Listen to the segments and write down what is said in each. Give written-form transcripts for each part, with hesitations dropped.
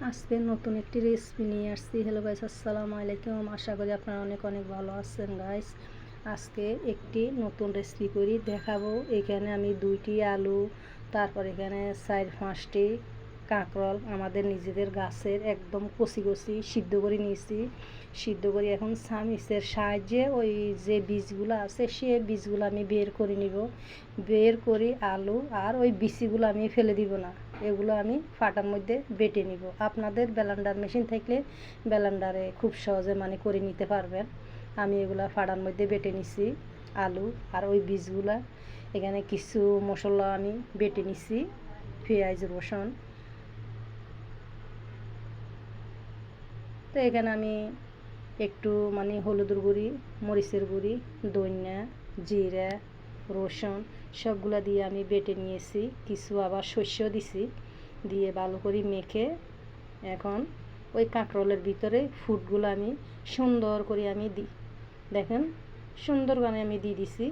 আজকে নতুন একটি রেসিপি নিয়ে আসছি। হ্যালো গাইস, আসসালামু আলাইকুম। আশা করি আপনারা অনেক অনেক ভালো আছেন গাইস। আজকে একটি নতুন রেসিপি করি দেখাবো। এখানে আমি 2টি আলু, তারপর এখানে 4-5টি কাঁকরোল আমাদের নিজেদের গাছের একদম কচি কচি সিদ্ধ করে নিয়েছি। সিদ্ধ করে এখন চামিচের সাহায্যে ওই যে বীজগুলো আছে সে বীজগুলো আমি বের করে নিব। বের করে আলু আর ওই বিচিগুলো আমি ফেলে দিব না, এগুলো আমি ফাটার মধ্যে বেটে নিব। আপনাদের ব্লেন্ডার মেশিন থাকলে ব্লেন্ডারে খুব সহজে করে নিতে পারবেন। আমি এগুলো ফাটার মধ্যে বেটে নিছি আলু আর ওই বীজগুলা। এখানে কিছু মশলা আমি বেটে নিছি, পেঁয়াজ রসুন। তো এখানে আমি একটু হলুদের গুঁড়ি, মরিচের গুঁড়ি, ধনিয়া, জিরা, রসুন সবগুলা দিয়ে আমি বেটে নিয়েছি। কিছু আবার শস্য দিছি, দিয়ে ভালো করে মেখে এখন ওই কাঁকরোলের ভিতরে ফুডগুলো আমি সুন্দর করে আমি দিই। দেখেন সুন্দর করে আমি দিয়ে দিছি।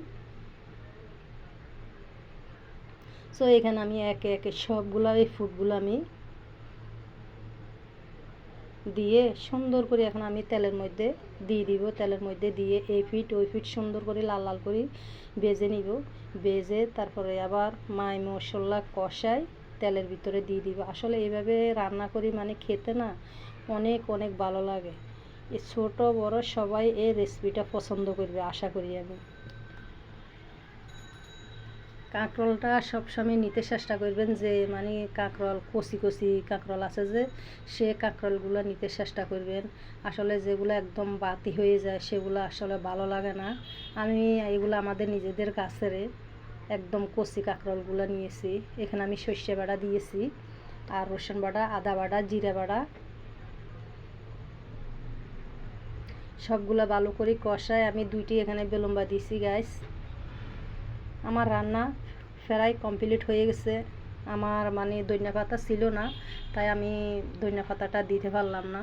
সো এখানে আমি একে একে সবগুলা এই ফুডগুলো আমি দিয়ে সুন্দর করে এখন আমি তেলের মধ্যে দিয়ে দিব। তেলের মধ্যে দিয়ে এই ফিট ওই ফিট সুন্দর করে লাল লাল করে ভেজে নিব। ভেজে তারপরে আবার মাই মশলা কষাই তেলের ভিতরে দিয়ে দিব। আসলে এইভাবে রান্না করি খেতে না অনেক অনেক ভালো লাগে। এই ছোট বড় সবাই এই রেসিপিটা পছন্দ করবে আশা করি আমি। কাঁকরোলটা সবসময় নিতে চেষ্টা করবেন যে কাঁকরোল কচি কচি কাঁকরোল আছে যে সে কাঁকরোলগুলো নিতে চেষ্টা করবেন। আসলে যেগুলো একদম বাতি হয়ে যায় সেগুলো আসলে ভালো লাগে না। আমি এগুলো আমাদের নিজেদের গাছের একদম কচি কাঁকরোলগুলো নিয়েছি। এখানে আমি সর্ষে বাটা দিয়েছি আর রসুন বাটা, আদা বাটা, জিরা বাটা সবগুলো ভালো করে কষায় আমি 2টি এখানে বেলুম্বা দিয়েছি গাইস। আমার রান্না প্রায় কমপ্লিট হয়ে গেছে। আমার ধনিয়া পাতা ছিল না, তাই আমি ধনিয়া পাতাটা দিতে পারলাম না।